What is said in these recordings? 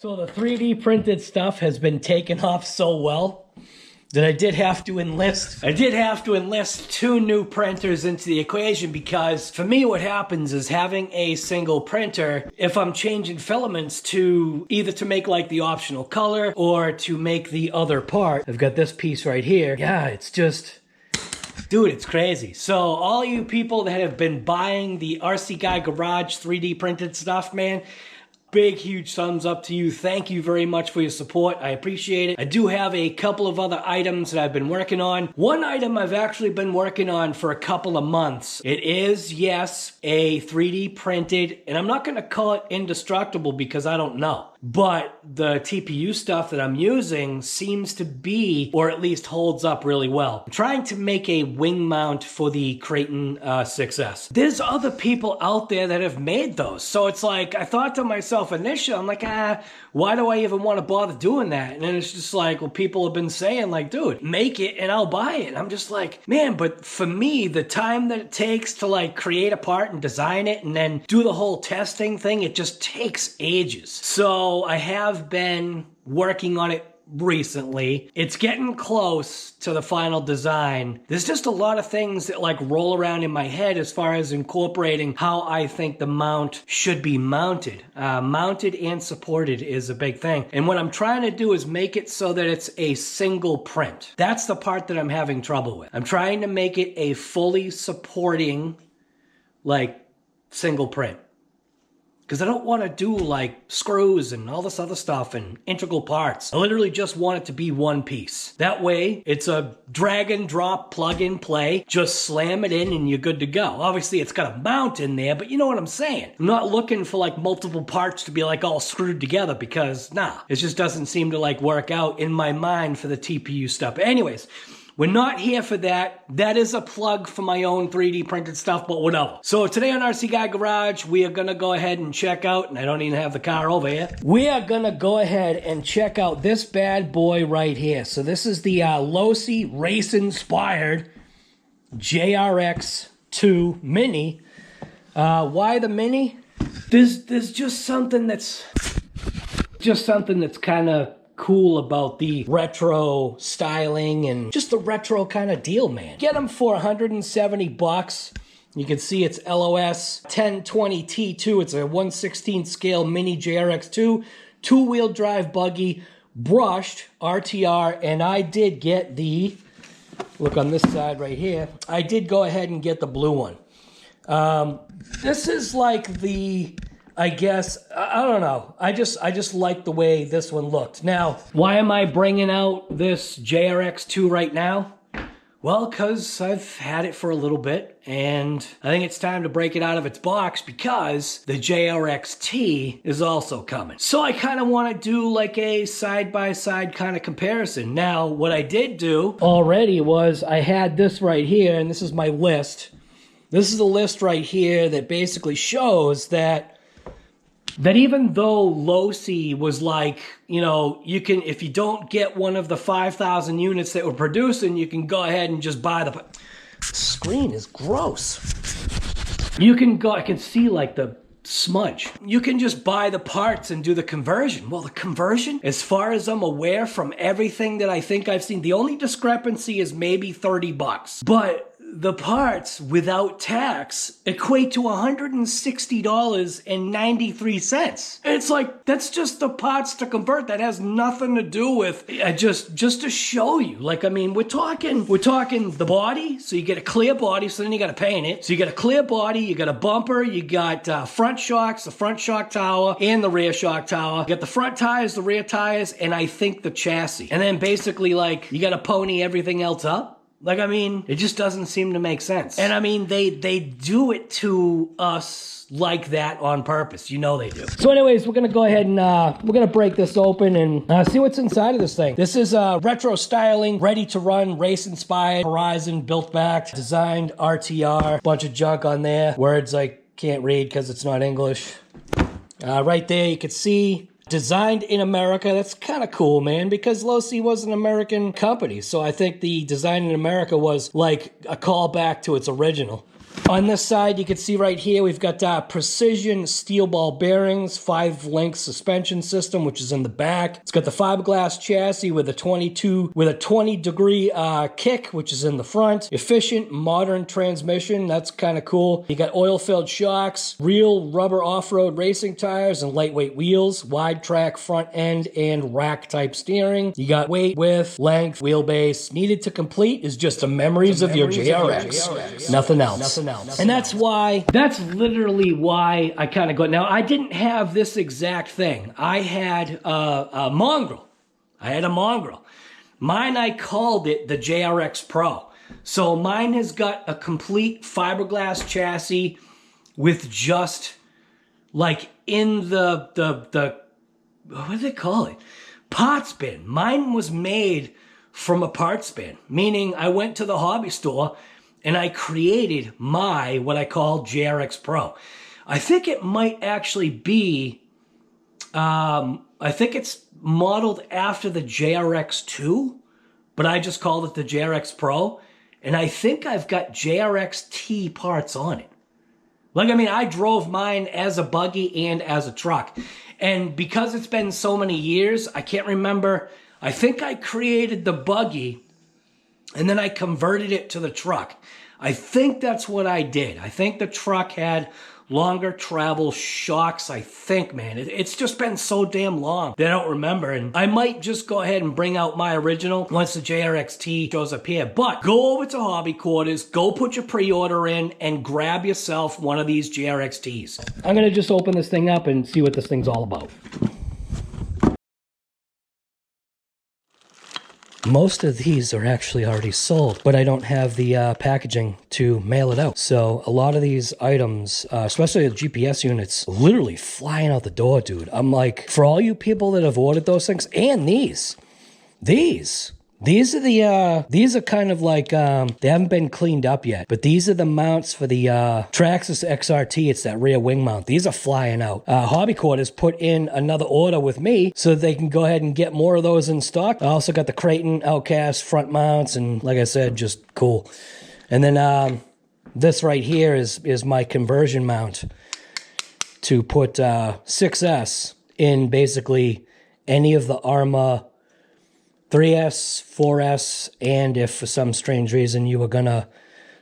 So the 3D printed stuff has been taken off so well that I did have to enlist two new printers into the equation, because for me what happens is having a single printer, if I'm changing filaments to either to make like the optional color or to make the other part, I've got this piece right here. Yeah, it's just, dude, it's crazy. So all you people that have been buying the RC Guy Garage 3D printed stuff, man, big, huge thumbs up to you. Thank you very much for your support. I appreciate it. I do have a couple of other items that I've been working on. One item I've actually been working on for a couple of months. It is, yes, a 3D printed, and I'm not going to call it indestructible because I don't know. But the TPU stuff that I'm using seems to be, or at least holds up really well. I'm trying to make a wing mount for the Kraton 6S. There's other people out there that have made those. So it's like, I thought to myself initially, I'm like, why do I even want to bother doing that? And then it's just like, well, people have been saying like, dude, make it and I'll buy it. And I'm just like, man, but for me, the time that it takes to like create a part and design it and then do the whole testing thing, it just takes ages. So I have been working on it recently. It's getting close to the final design. There's just a lot of things that like roll around in my head as far as incorporating how I think the mount should be mounted. Mounted and supported is a big thing. And what I'm trying to do is make it so that it's a single print. That's the part that I'm having trouble with. I'm trying to make it a fully supporting, like, single print. Because I don't want to do like screws and all this other stuff and integral parts. I literally just want it to be one piece. That way, it's a drag and drop, plug and play. Just slam it in and you're good to go. Obviously, it's got a mount in there, but you know what I'm saying. I'm not looking for like multiple parts to be like all screwed together because, nah, it just doesn't seem to like work out in my mind for the TPU stuff. But anyways, we're not here for that. That is a plug for my own 3D printed stuff, but whatever. So today on RC Guy Garage, we are going to go ahead and check out, and I don't even have the car over here. We are going to go ahead and check out this bad boy right here. So this is the Losi race-inspired JRX2 Mini. Why the Mini? There's just something that's kind of cool about the retro styling and just the retro kind of deal, man. Get them for 170 bucks. You can see it's LOS 1020 T2. It's a 1/16 scale mini JRX2, two-wheel drive buggy, brushed RTR, and I did get the, look on this side right here, I did go ahead and get the blue one. This is like the, I guess, I don't know. I just like the way this one looked. Now, why am I bringing out this JRX2 right now? Well, because I've had it for a little bit, and I think it's time to break it out of its box because the JRX-T is also coming. So I kind of want to do like a side-by-side kind of comparison. Now, what I did do already was I had this right here, and this is my list. This is a list right here that basically shows that even though Losi was like, you know, you can, if you don't get one of the 5,000 units that we're producing, you can go ahead and just buy the screen is gross. You can go, I can see like the smudge. You can just buy the parts and do the conversion. Well, the conversion, as far as I'm aware from everything that I think I've seen, the only discrepancy is maybe 30 bucks. But the parts without tax equate to $160.93. And it's like, that's just the parts to convert. That has nothing to do with, just to show you. Like, I mean, we're talking the body. So you get a clear body, so then you got to paint it. So you got a clear body, you got a bumper, you got front shocks, the front shock tower, and the rear shock tower. You got the front tires, the rear tires, and I think the chassis. And then basically, like, you got to pony everything else up. Like, I mean, it just doesn't seem to make sense. And I mean, they do it to us like that on purpose. You know they do. So anyways, we're going to go ahead and we're going to break this open and see what's inside of this thing. This is retro styling, ready to run, race inspired, Horizon, built back, designed RTR, bunch of junk on there. Words I can't read because it's not English. Right there, you can see designed in America. That's kind of cool, man, because Losi was an American company. So I think the design in America was like a callback to its original. On this side, you can see right here, we've got precision steel ball bearings, 5-link suspension system, which is in the back. It's got the fiberglass chassis with a 20-degree kick, which is in the front. Efficient, modern transmission. That's kind of cool. You got oil-filled shocks, real rubber off-road racing tires, and lightweight wheels, wide track front end, and rack type steering. You got weight, width, length, wheelbase. Needed to complete is just the memories of your JRX. Nothing else. And that's literally why I kind of go. Now, I didn't have this exact thing. I had a mongrel. Mine, I called it the JRX Pro. So mine has got a complete fiberglass chassis with just like in the what do they call it? Parts bin. Mine was made from a parts bin, meaning I went to the hobby store and I created my, what I call JRX Pro. I think it might actually be, I think it's modeled after the JRX 2, but I just called it the JRX Pro. And I think I've got JRX T parts on it. Like, I mean, I drove mine as a buggy and as a truck. And because it's been so many years, I can't remember. I think I created the buggy and then I converted it to the truck. I think that's what I did. I think the truck had longer travel shocks, I think, man. It's just been so damn long that I don't remember. And I might just go ahead and bring out my original once the JRX-T shows up here. But go over to Hobby Quarters, go put your pre-order in, and grab yourself one of these JRX-Ts. I'm going to just open this thing up and see what this thing's all about. Most of these are actually already sold, but I don't have the packaging to mail it out. So a lot of these items, especially the GPS units, literally flying out the door, dude. I'm like, for all you people that have ordered those things, and these are kind of like, they haven't been cleaned up yet, but these are the mounts for the Traxxas XRT. It's that rear wing mount. These are flying out. Hobby Quarters put in another order with me so that they can go ahead and get more of those in stock. I also got the Kraton Outcast front mounts, and like I said, just cool. And then this right here is my conversion mount to put 6S in basically any of the Arrma 3S, 4S, and if for some strange reason you were gonna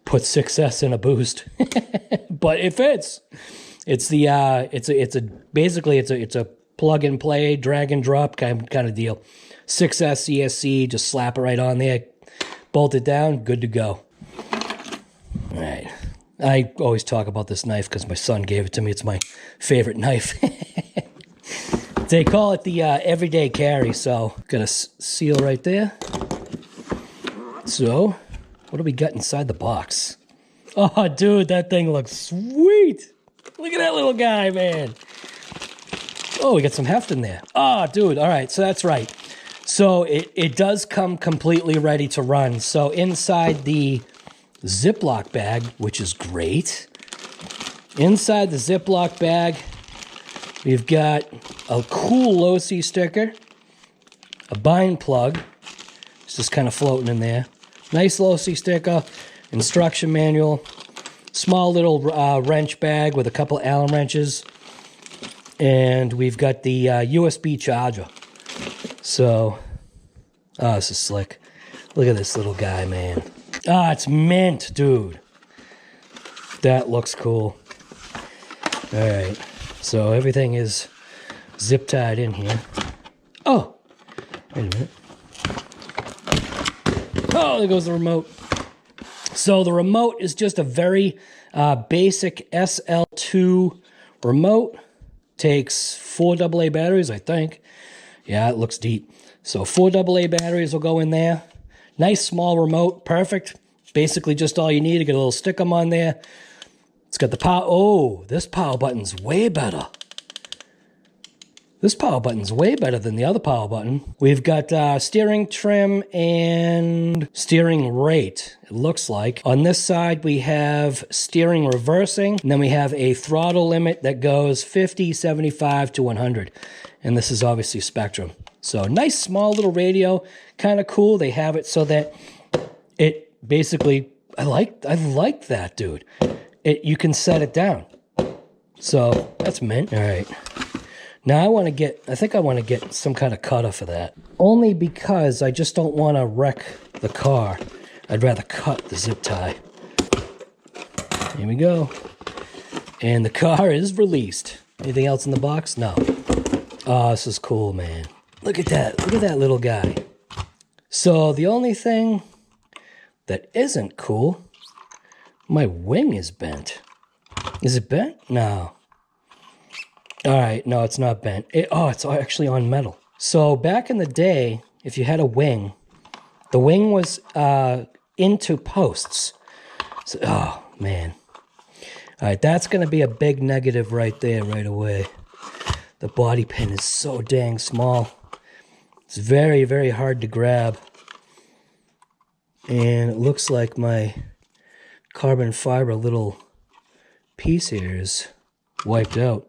put 6S in a boost, but it fits. It's the basically it's a plug and play, drag and drop kind of deal. 6S ESC, just slap it right on there, bolt it down, good to go. All right, I always talk about this knife because my son gave it to me. It's my favorite knife. They call it the everyday carry, so got a seal right there. So, what do we got inside the box? Oh, dude, that thing looks sweet. Look at that little guy, man. Oh, we got some heft in there. Oh, dude, all right, so that's right. So it does come completely ready to run. So inside the Ziploc bag, which is great. Inside the Ziploc bag, we've got a cool Losi sticker, a bind plug. It's just kind of floating in there. Nice Losi sticker, instruction manual, small little wrench bag with a couple Allen wrenches, and we've got the USB charger. So, oh, this is slick. Look at this little guy, man. Ah, it's mint, dude. That looks cool. All right. So everything is zip tied in here. Oh, wait a minute. Oh, there goes the remote. So the remote is just a very basic SL2 remote. Takes 4 AA batteries, I think. Yeah, it looks deep. So 4 AA batteries will go in there. Nice small remote, perfect. Basically just all you need to get a little stickum on there. It's got the power. Oh, this power button's way better. This power button's way better than the other power button. We've got steering trim and steering rate, it looks like. On this side, we have steering reversing, and then we have a throttle limit that goes 50, 75 to 100. And this is obviously SPEKTRUM. So nice small little radio, kind of cool. They have it so that it basically, I like that, dude. you can set it down. So that's mint. All right. Now I think I want to get some kind of cutter for that. Only because I just don't want to wreck the car. I'd rather cut the zip tie. Here we go. And the car is released. Anything else in the box? No. Oh, this is cool, man. Look at that. Look at that little guy. So the only thing that isn't cool, my wing is bent. Is it bent? No. All right, no, it's not bent. It's actually on metal. So back in the day, if you had a wing, the wing was into posts. So, oh, man. All right, that's going to be a big negative right there, right away. The body pin is so dang small. It's very, very hard to grab. And it looks like my carbon fiber little piece here is wiped out.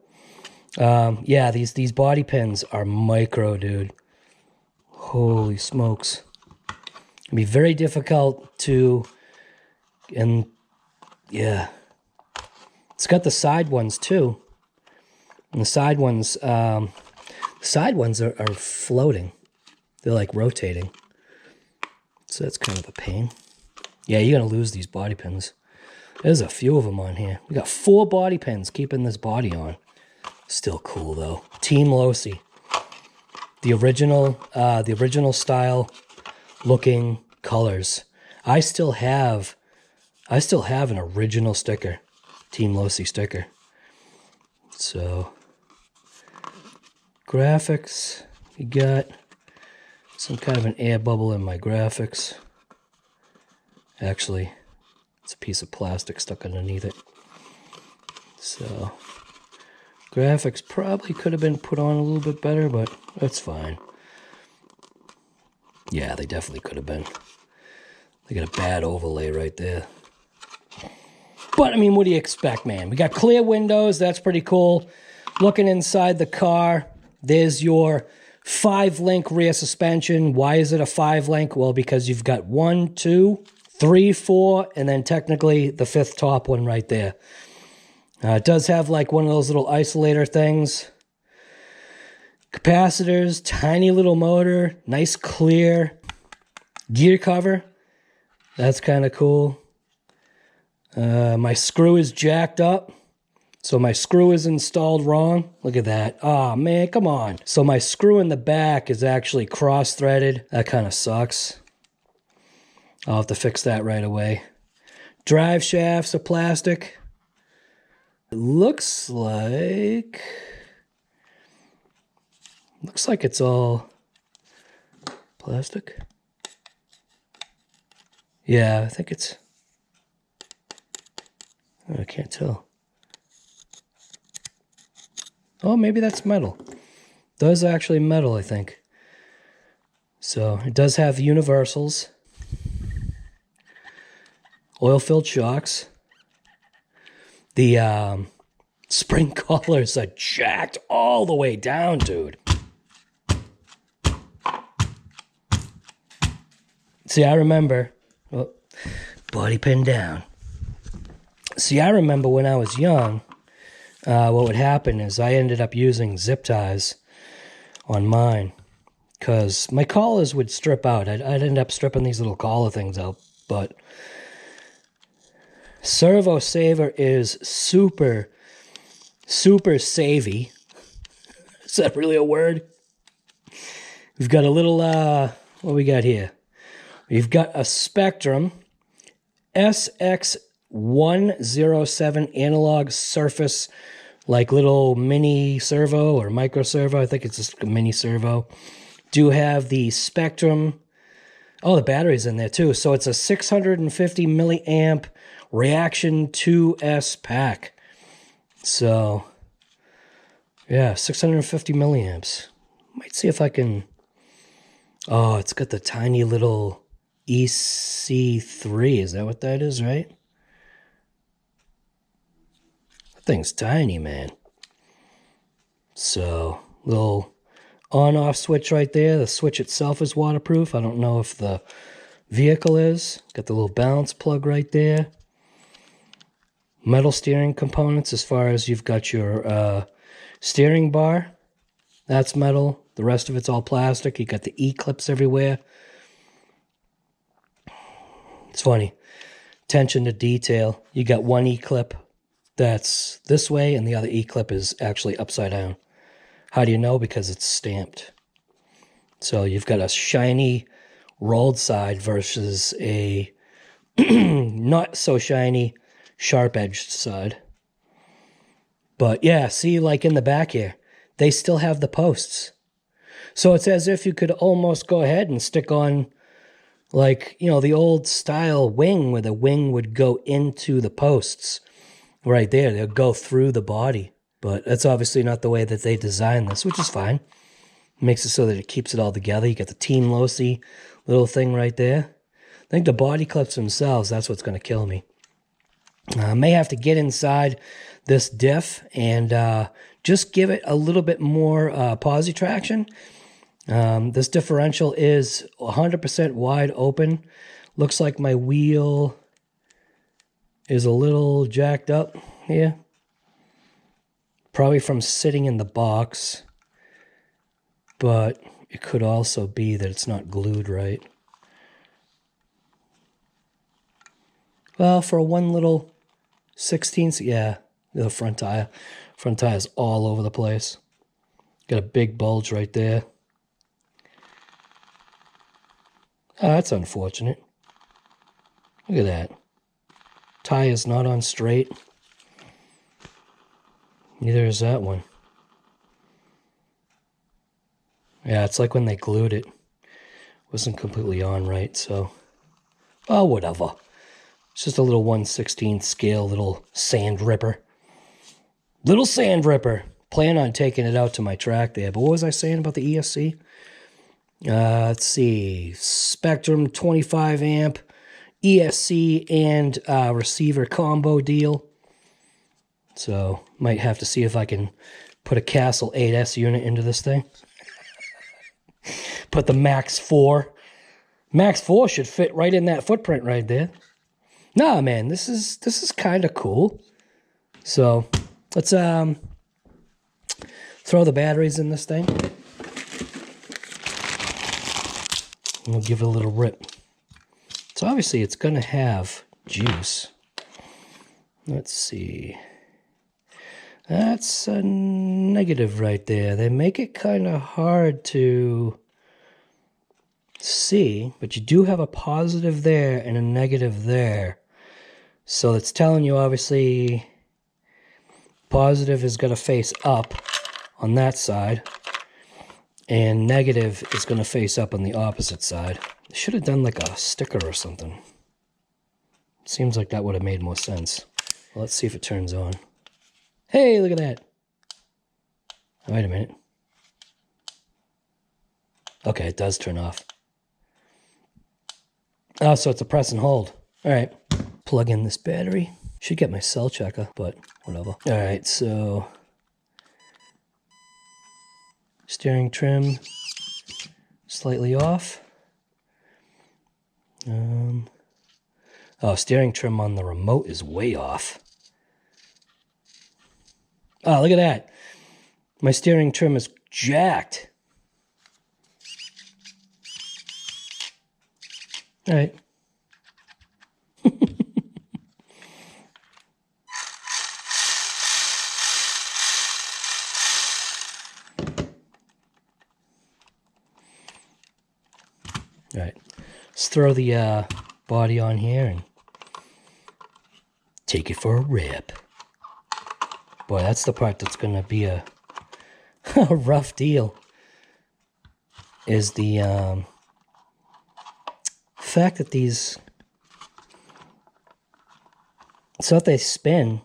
Yeah, these body pins are micro, dude. Holy smokes. It'd be very difficult to, and yeah. It's got the side ones too. And the side ones are floating. They're like rotating. So that's kind of a pain. Yeah, you're going to lose these body pins. There's a few of them on here. We got 4 body pins keeping this body on. Still cool though. Team Losi. The original style looking colors. I still have an original sticker. Team Losi sticker. So graphics, you got some kind of an air bubble in my graphics. Actually, it's a piece of plastic stuck underneath it. So graphics probably could have been put on a little bit better, but that's fine. Yeah, they definitely could have been. They got a bad overlay right there. But, I mean, what do you expect, man? We got clear windows. That's pretty cool. Looking inside the car, there's your 5-link rear suspension. Why is it a 5-link? Well, because you've got 1, 2, 3, 4, and then technically the 5th top one right there. It does have like one of those little isolator things. Capacitors, tiny little motor, nice clear gear cover. That's kind of cool. My screw is jacked up. So my screw is installed wrong. Look at that. Oh, man, come on. So my screw in the back is actually cross-threaded. That kind of sucks. I'll have to fix that right away. Drive shafts are plastic. It looks like it's all plastic. Yeah, I think it's... I can't tell. Oh, maybe that's metal. Those are actually metal, I think. So it does have universals. Oil-filled shocks. The spring collars are jacked all the way down, dude. See, I remember... Oh, body pin down. See, I remember when I was young, what would happen is I ended up using zip ties on mine because my collars would strip out. I'd end up stripping these little collar things out, but Servo Saver is super, super savvy. Is that really a word? We've got a little, what we got here? We've got a SPEKTRUM SX107 analog surface, like little mini servo or micro servo. I think it's just a mini servo. Do have the SPEKTRUM. Oh, the battery's in there too. So it's a 650 milliamp Reaction 2S pack. So, yeah, 650 milliamps. Might see if I can... Oh, it's got the tiny little EC3. Is that what that is, right? That thing's tiny, man. So, little on-off switch right there. The switch itself is waterproof. I don't know if the vehicle is. Got the little balance plug right there. metal steering components as far as you've got your steering bar. That's metal. The rest of it's all plastic. You got the E-clips everywhere. It's funny. Attention to detail. You got one E-clip that's this way, and the other E-clip is actually upside down. How do you know? Because it's stamped. So you've got a shiny rolled side versus a not so shiny sharp-edged side. But yeah, see, like in the back here, they still have the posts. So it's as if you could almost go ahead and stick on, like, you know, the old style wing where the wing would go into the posts. Right there, they'll go through the body. But that's obviously not the way that they designed this, which is fine. Makes it so that it keeps it all together. You got the Team Losi little thing right there. I think the body clips themselves, that's what's going to kill me. I may have to get inside this diff and just give it a little bit more posi traction. This differential is 100% wide open. Looks like my wheel is a little jacked up here. Probably from sitting in the box. But it could also be that it's not glued right. Well, for one little 16th, yeah, the front tire. Front tire is all over the place. Got a big bulge right there. Oh, that's unfortunate. Look at that. Tire's not on straight. Neither is that one. Yeah, it's like when they glued it. Wasn't completely on right, so... oh, whatever. It's just a little 1/16 scale little sand ripper. Little sand ripper. Plan on taking it out to my track there. But what was I saying about the ESC? Let's see. SPEKTRUM 25 amp. ESC and receiver combo deal. So, might have to see if I can put a Castle 8S unit into this thing. Put the Max 4. Max 4 should fit right in that footprint right there. Nah, man, this is kind of cool. So, let's throw the batteries in this thing. And we'll give it a little rip. So obviously it's going to have juice. Let's see. That's a negative right there. They make it kind of hard to see, but you do have a positive there and a negative there. So it's telling you, obviously, positive is going to face up on that side, and negative is going to face up on the opposite side. They should have done like a sticker or something. Seems like that would have made more sense. Well, let's see if it turns on. Hey, look at that. Wait a minute. Okay, it does turn off. Oh, so it's a press and hold. All right. Plug in this battery. Should get my cell checker, but whatever. All right, so steering trim slightly off. Oh, steering trim on the remote is way off. Oh, look at that. My steering trim is jacked. All right. All right. Let's throw the body on here and take it for a rip. Boy, that's the part that's going to be a rough deal. Is the fact that these, so if they spin,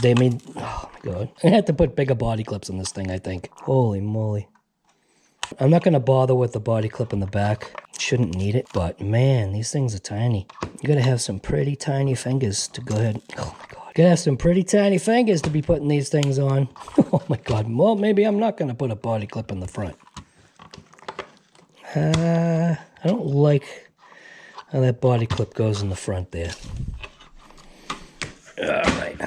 they mean, oh my god. I have to put bigger body clips on this thing, I think. Holy moly. I'm not going to bother with the body clip in the back. Shouldn't need it, but man, these things are tiny. You got to have some pretty tiny fingers to go ahead. Oh my god. You got to have some pretty tiny fingers to be putting these things on. Oh my god. Well, maybe I'm not going to put a body clip in the front. I don't like how that body clip goes in the front there. All right.